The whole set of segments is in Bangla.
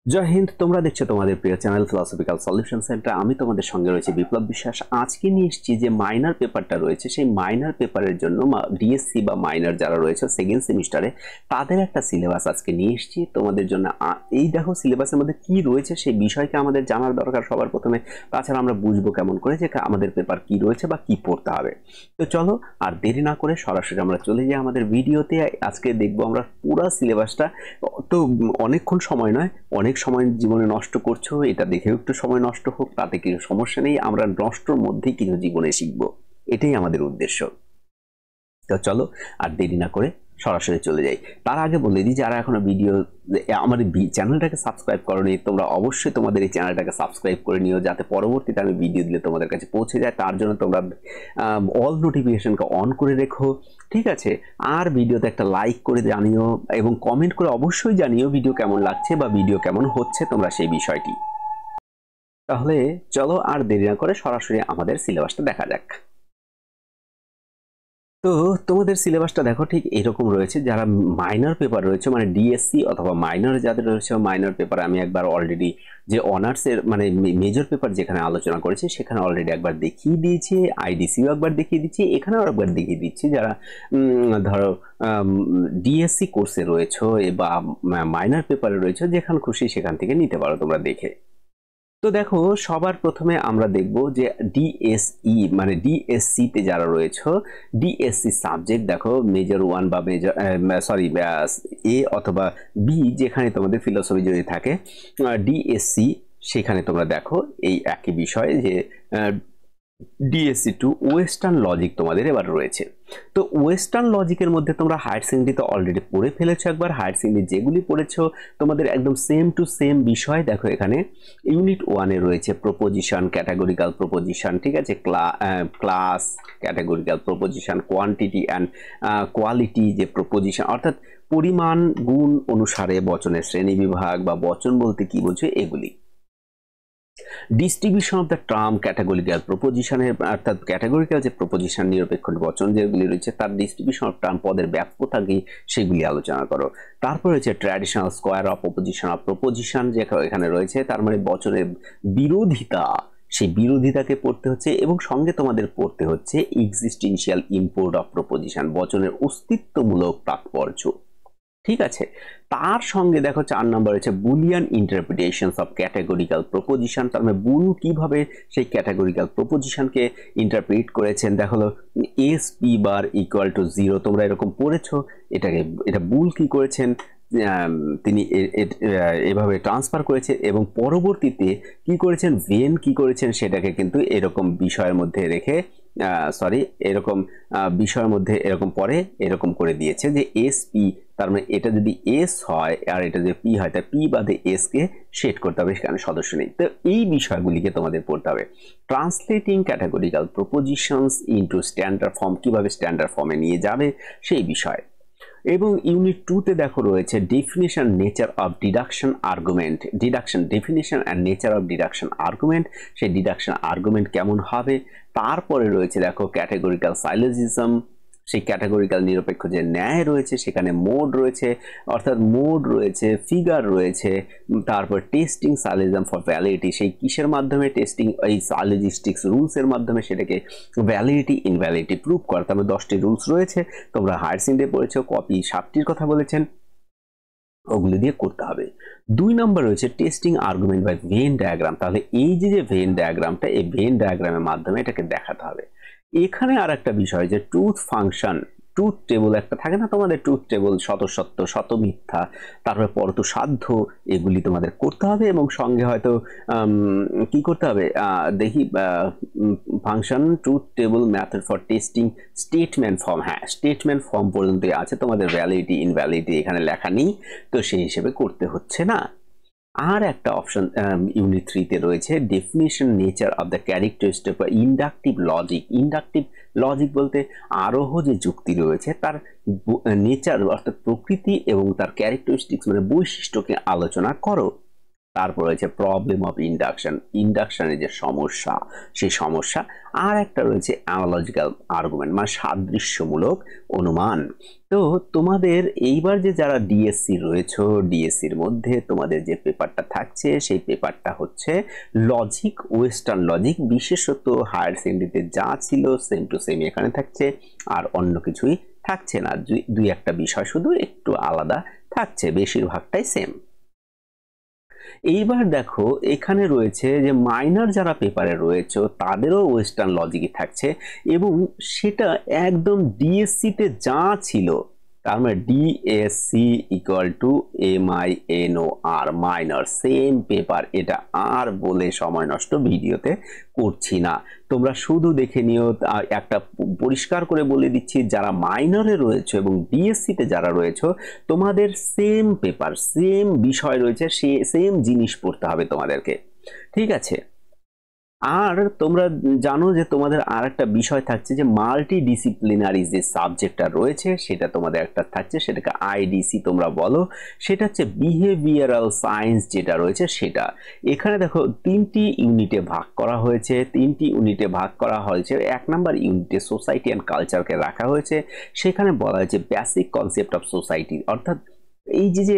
জয় হিন্দ। তোমরা দেখছো তোমাদের প্রিয় চ্যানেল ফিলসফিক্যাল সলিউশন সেন্টার। আমি তোমাদের সঙ্গে রয়েছে বিপ্লব বিশ্বাস। আজকে নিয়ে এসেছি যে মাইনর পেপারটা রয়েছে, সেই মাইনর পেপারের জন্য ডিএসসি বা মাইনর যারা রয়েছে সেকেন্ড সেমিস্টারে তাদের একটা সিলেবাস আজকে নিয়ে এসেছি তোমাদের জন্য। এই দেখো সিলেবাসের মধ্যে কি রয়েছে সেই বিষয়কে আমাদের জানার দরকার সবার প্রথমে। তাছাড়া আমরা বুঝবো কেমন করে যে আমাদের পেপার কি রয়েছে বা কি পড়তে হবে। তো চলো আর দেরি না করে সরাসরি আমরা চলে যাই আমাদের ভিডিওতে। আজকে দেখবো আমরা পুরো সিলেবাসটা। তো অনেকক্ষণ সময় নয়, অনেক সময় জীবনে নষ্ট করছো, এটা দেখেও একটু সময় নষ্ট হোক, তাতে কিছু সমস্যা নেই। আমরা নষ্টর মধ্যেই কিছু জীবনে শিখবো, এটাই আমাদের উদ্দেশ্য। তো চলো আর দেরি না করে সরাসরি চলে যাই। তার আগে বলে দিই, যারা এখনো আমার চ্যানেলটাকে সাবস্ক্রাইব করোনি, তোমরা অবশ্যই তোমাদের এই চ্যানেলটাকে সাবস্ক্রাইব করে নিও, যাতে পরবর্তীতে আমি ভিডিও দিলে তোমাদের কাছে পৌঁছে যায়। তার জন্য তোমরা অল নোটিফিকেশনকে অন করে রেখো, ঠিক আছে? আর ভিডিওতে একটা লাইক করে জানিও এবং কমেন্ট করে অবশ্যই জানিও ভিডিও কেমন লাগছে বা ভিডিও কেমন হচ্ছে তোমরা সেই বিষয়টি। তাহলে চলো আর দেরি না করে সরাসরি আমাদের সিলেবাসটা দেখা যাক। তো তোমাদের সিলেবাসটা দেখো ঠিক এরকম রয়েছে। যারা মাইনর পেপার রয়েছে মানে ডিএসসি অথবা মাইনর যাদের রয়েছে, মাইনর পেপার আমি একবার অলরেডি যে অনার্সের মানে মেজর পেপার যেখানে আলোচনা করেছি সেখানে অলরেডি একবার দেখিয়ে দিয়েছি, আইডিসিও একবার দেখিয়ে দিচ্ছি, এখানেও একবার দেখিয়ে দিচ্ছি। যারা ধরো ডিএসসি কোর্সে রয়েছে বা মাইনর পেপারে রয়েছে, যেখান খুশি সেখান থেকে নিতে পারো তোমরা দেখে। তো দেখো সবার প্রথমে আমরা দেখব যে ডিএসই মানে ডিএসসি তে যারা রয়েছে, ডিএসসি সাবজেক্ট দেখো মেজর 1 বা মেজর সরি এ অথবা বি, যেখানে তোমাদের ফিলোসফি যদি থাকে ডিএসসি, সেখানে তোমরা দেখো এই একই বিষয় যে ডিএসসি টু ওয়েস্টার্ন লজিক তোমাদের এবার রয়েছে। তো ওয়েস্টার্ন লজিকের মধ্যে তোমরা হায়ার সেকেন্ডারিতে অলরেডি পড়ে ফেলেছো একবার। হায়ার সেকেন্ডারি যেগুলি পড়েছো তোমাদের একদম সেম টু সেম বিষয়। দেখো এখানে ইউনিট 1 এ রয়েছে প্রপোজিশন, ক্যাটাগরিক্যাল প্রপোজিশন, ঠিক আছে? Class, categorical proposition, quantity and quality যে প্রপোজিশন, অর্থাৎ পরিমাণ গুণ অনুসারে বচনের শ্রেণী বিভাগ বা বচন বলতে কি বোঝো এগুলি। Distribution of the term categorical প্রপোজিশনের, অর্থাৎ ক্যাটাগরিক্যাল যে প্রপোজিশন নিরপেক্ষ বচন যেগুলি রয়েছে তার ডিস্ট্রিবিউশন অফ টার্ম পদের ব্যাপ্যতা কি সেগুলি আলোচনা করো। তারপর রয়েছে traditional square of opposition of proposition, যে এখানে রয়েছে তার মানে বচনের বিরোধিতা, সেই বিরোধিতাকে পড়তে হচ্ছে এবং সঙ্গে তোমাদের পড়তে হচ্ছে এক্সিস্টেন্সিয়াল ইম্পোর্ট অফ প্রপোজিশন, বচনের অস্তিত্বমূলক তাৎপর্য, ঠিক আছে? তার সঙ্গে দেখো 4 নম্বর হচ্ছে Boolean interpretations of categorical proposition, তার মানে বুল কিভাবে সেই ক্যাটাগরিক্যাল প্রপোজিশনকে ইন্টারপ্রিট করেছেন। দেখো S P bar equal to 0, তোমরা এরকম পড়েছো। এটা বুল কি করেছেন, তিনি এভাবে ট্রান্সফার করেছে এবং পরবর্তীতে কি করেছেন, ভেন কি করেছেন সেটাকে কিন্তু এরকম বিষয়ের মধ্যে রেখে এরকম বিষয়ের মধ্যে এরকম পরে এরকম করে দিয়েছে যে এস পি, তার মানে এটা যদি এস হয় আর এটা যদি পি হয়, তাই পি বাদে এস কে সেট করতে হবে, সেখানে সদস্য নেই। তো এই বিষয়গুলিকে তোমাদের পড়তে হবে। Translating categorical প্রপোজিশনস into standard form, কিভাবে স্ট্যান্ডার্ড ফর্মে নিয়ে যাবে সেই বিষয়। এবং ইউনিট 2 তে দেখো রয়েছে definition, nature of deduction argument, deduction definition and nature of deduction argument, সেই ডিডাকশন আর্গুমেন্ট কেমন হবে। তারপরে রয়েছে দেখো ক্যাটাগরিক্যাল সাইলোজিজম, সেই ক্যাটাগরিক্যাল নিরপেক্ষ যে ন্যায় রয়েছে সেখানে মোড রয়েছে, অর্থাৎ মোড রয়েছে, ফিগার রয়েছে। তারপর টেস্টিং সাইলোজিজম ফর ভ্যালিডিটি, সেই কিসের মাধ্যমে টেস্টিং, এই সাইলোজিস্টিক্স রুলসের মাধ্যমে সেটাকে ভ্যালিডিটি ইনভ্যালিডিটি প্রুভ করা। তারপরে 10টি রুলস রয়েছে, তোমরা হায়ার সেকেন্ডারি পড়েছো, কপি 7টির কথা বলেছেন, ওগুলি দিয়ে করতে হবে। 2 নম্বর রয়েছে testing argument by Venn diagram, তাহলে এই যে ভেন ডায়াগ্রামটা, এই ভেন ডায়াগ্রামের মাধ্যমে এটাকে দেখাতে হবে। এখানে আর একটা বিষয় যে ট্রুথ ফাংশন, ট্রুথ টেবল একটা থাকে না তোমাদের, ট্রুথ টেবল, শত সত্য শত মিথ্যা, তারপরে পরতু সাধ্য, এগুলি তোমাদের করতে হবে এবং সঙ্গে হয়তো কি করতে হবে দেখি, function, truth table, method for testing, statement form, হ্যাঁ স্টেটমেন্ট ফর্ম পর্যন্ত আছে তোমাদের, ভ্যালিডিটি ইনভ্যালিডিটি এখানে লেখা নেই, তো সেই হিসেবে করতে হচ্ছে না। আর একটা অপশন ইউনিট 3 তে রয়েছে definition, nature of the characteristic বা ইন্ডাকটিভ লজিক। ইন্ডাকটিভ লজিক বলতে আরোহ যে যুক্তি রয়েছে তার নেচার অর্থাৎ প্রকৃতি এবং তার ক্যারেক্টারিস্টিক্স মানে বৈশিষ্ট্যকে আলোচনা করো। তারপর রয়েছে প্রবলেম অফ ইন্ডাকশন, ইন্ডাকশনের যে সমস্যা সেই সমস্যা। আর একটা রয়েছে অ্যানালজিক্যাল আর্গুমেন্ট, মানে সাদৃশ্যমূলক অনুমান। তো তোমাদের এইবার যে যারা ডিএসসি রয়েছে, ডিএসসির মধ্যে তোমাদের যে পেপারটা থাকছে সেই পেপারটা হচ্ছে লজিক, ওয়েস্টার্ন লজিক। বিশেষত হায়ার সেকেন্ডারিতে যা ছিল সেম টু সেম এখানে থাকছে, আর অন্য কিছুই থাকছে না। দুই একটা বিষয় শুধু একটু আলাদা থাকছে, বেশিরভাগটাই সেম। এইবার দেখো এখানে রয়েছে যে মাইনর যারা পেপারে রয়েছে তাদেরও ওয়েস্টার্ন লজিকই থাকছে, এবং সেটা একদম ডিএসসিতে যা ছিল, তার মানে DSC equal to MINOR, minor same paper. এটা আর বলে সময় নষ্ট ভিডিওতে করছি না, তোমরা শুধু দেখে নিও। একটা পরিষ্কার করে বলে দিচ্ছি, যারা মাইনরে রয়েছে এবং ডিএসসিতে যারা রয়েছে তোমাদের সেম পেপার, সেম বিষয় রয়েছে, সেম জিনিস পড়তে হবে তোমাদেরকে, ঠিক আছে। আর তোমরা জানো যে তোমাদের আর একটা বিষয় থাকছে যে মাল্টি ডিসিপ্লিনারি যে সাবজেক্টটা রয়েছে সেটা তোমাদের একটা থাকছে, সেটাকে আইডিসি তোমরা বলো। সেটা হচ্ছে বিহেভিয়ারাল সায়েন্স যেটা রয়েছে সেটা। এখানে দেখো তিনটি ইউনিটে ভাগ করা হয়েছে, তিনটি ইউনিটে ভাগ করা হয়েছে। 1 নম্বর ইউনিটে সোসাইটি অ্যান্ড কালচারকে রাখা হয়েছে। সেখানে বলা হয়েছে বেসিক কনসেপ্ট অফ সোসাইটি, অর্থাৎ এই যে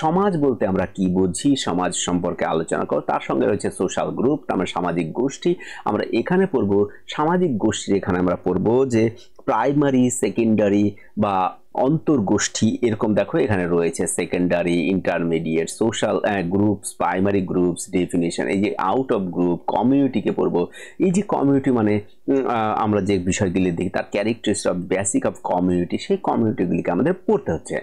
সমাজ বলতে আমরা কি বুঝি, সমাজ সম্পর্কে আলোচনা করো। তার সঙ্গে রয়েছে সোশ্যাল গ্রুপ, আমরা সামাজিক গোষ্ঠী। আমরা এখানে পড়বো সামাজিক গোষ্ঠী, এখানে আমরা পড়বো যে প্রাইমারি, সেকেন্ডারি বা অন্তর্গোষ্ঠী, এরকম দেখো এখানে রয়েছে secondary, intermediate, social groups, primary groups, definition. এই যে আউট অফ গ্রুপ, কমিউনিটিকে পড়বো। এই যে কমিউনিটি মানে আমরা যে বিষয়গুলি দেখি তার characteristics of basic of community, সেই কমিউনিটিগুলিকে আমাদের পড়তে হচ্ছে।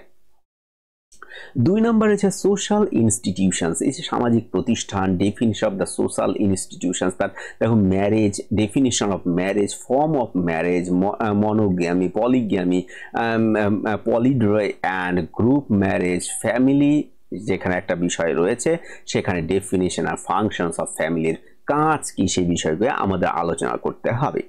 2 নম্বর হচ্ছে সোশ্যাল ইনস্টিটিউশনস, এই যে সামাজিক প্রতিষ্ঠান, definition of the social institutions. তার দেখো marriage, definition of marriage, form of marriage, monogamy, polygamy, polyandry and group marriage, family যেখানে একটা বিষয় রয়েছে সেখানে ডেফিনিশন আর ফাংশনস অফ ফ্যামিলির কাজ কি সেই বিষয়গুলো আমাদের আলোচনা করতে হবে।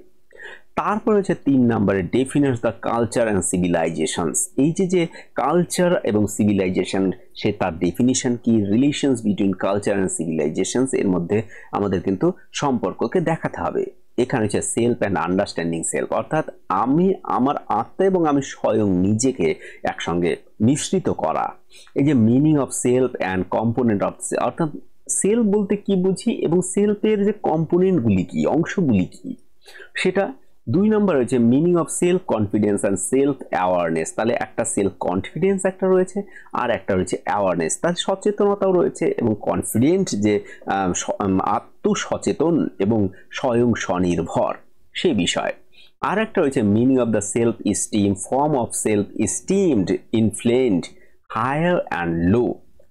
তারপর হচ্ছে 3 নম্বরে ডেফিনেটস দ্য কালচার অ্যান্ড সিভিলাইজেশনস, এই যে কালচার এবং সিভিলাইজেশন সে তার ডেফিনিশন কি, relations between culture and civilisations, এর মধ্যে আমাদের কিন্তু সম্পর্ককে দেখাতে হবে। এখানে হচ্ছে সেলফ অ্যান্ড আন্ডারস্ট্যান্ডিং সেলফ, অর্থাৎ আমি আমার আত্মা এবং আমি স্বয়ং নিজেকে একসঙ্গে মিশ্রিত করা। এই যে meaning of self and component of, অর্থাৎ সেলফ বলতে কি বুঝি এবং সেলফের যে কম্পোনেন্টগুলি কি, অংশগুলি কি সেটা। 2 নম্বর রয়েছে meaning of self confidence and self awareness, তাহলে একটা সেলফ কনফিডেন্স একটা রয়েছে আর একটা রয়েছে অ্যাওয়ারনেস, তার সচেতনতাও রয়েছে, এবং কনফিডেন্ট যে আত্মসচেতন এবং স্বয়ং স্বনির্ভর সেই বিষয়। আর একটা রয়েছে meaning of the self esteem, form of self esteemed, inflated, higher and low,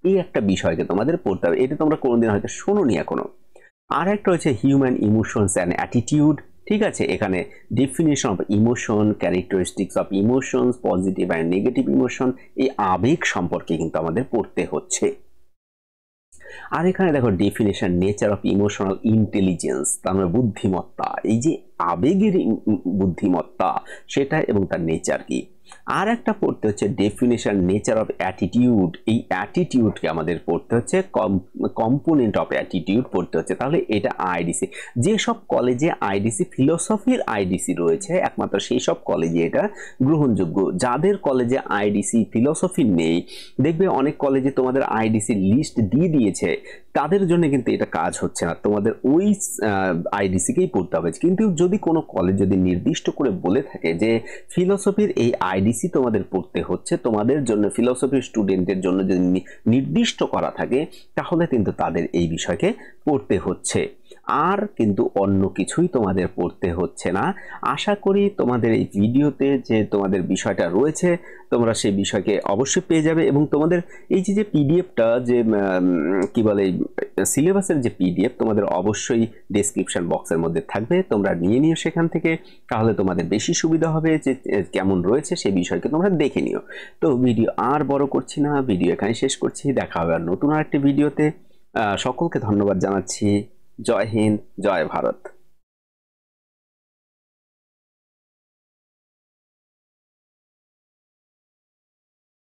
এই একটা বিষয়কে তোমাদের পড়তে হবে। এটা তোমরা কোনোদিন হয়তো শোনোনি এখনো। আর একটা হচ্ছে হিউম্যান ইমোশনস অ্যান্ড অ্যাটিটিউড, ঠিক আছে। এখানে definition of emotion, characteristics of emotions, positive and negative emotion, এই আবেগ সম্পর্কে কিন্তু আমাদের পড়তে হচ্ছে। আর এখানে দেখো definition nature of emotional intelligence, তার মানে বুদ্ধিমত্তা, এই যে আবেগের বুদ্ধিমত্তা সেটা এবং তার নেচার কি। আর একটা পড়তে হচ্ছে ডেফিনেশন নেচার অফ অ্যাটিটিউড, এই অ্যাটিটিউডকে আমাদের পড়তে হচ্ছে, কম্পোনেন্ট অফ অ্যাটিটিউড পড়তে হচ্ছে। তাহলে এটা আইডিসি, যেসব কলেজে আইডিসি ফিলোসফির আইডিসি রয়েছে একমাত্র সেই সব কলেজে এটা গ্রহণযোগ্য। যাদের কলেজে আইডিসি ফিলোসফি নেই, দেখবে অনেক কলেজে তোমাদের আইডিসি লিস্ট দিয়ে দিয়েছে, তাদের জন্য কিন্তু এটা কাজ হচ্ছে না, তোমাদের ওই আইডিসিকেই পড়তে হবে। কিন্তু যদি কোনো কলেজ যদি নির্দিষ্ট করে বলে থাকে যে ফিলোসফির এই আইডিসি তোমাদের পড়তে হচ্ছে, তোমাদের জন্য ফিলোসফির স্টুডেন্টের জন্য যদি নির্দিষ্ট করা থাকে, তাহলে কিন্তু তাদের এই বিষয়কে পড়তে হচ্ছে, আর কিন্তু অন্য কিছুই তোমাদের পড়তে হচ্ছে না। আশা করি তোমাদের এই ভিডিওতে যে তোমাদের বিষয়টা রয়েছে তোমরা সেই বিষয়কে অবশ্যই পেয়ে যাবে, এবং তোমাদের এই যে পিডিএফটা যে কি বলে সিলেবাসের যে পিডিএফ তোমাদের অবশ্যই ডেসক্রিপশন বক্সের মধ্যে থাকবে, তোমরা নিয়ে নিও সেখান থেকে, তাহলে তোমাদের বেশি সুবিধা হবে যে কেমন রয়েছে সেই বিষয়কে তোমরা দেখে নিও। তো ভিডিও আর বড় করছি না, ভিডিও এখানে শেষ করছি, দেখা হবে আর নতুন আরেকটি ভিডিওতে। সকলকে ধন্যবাদ জানাচ্ছি। জয় হিন্দ, জয় ভারত।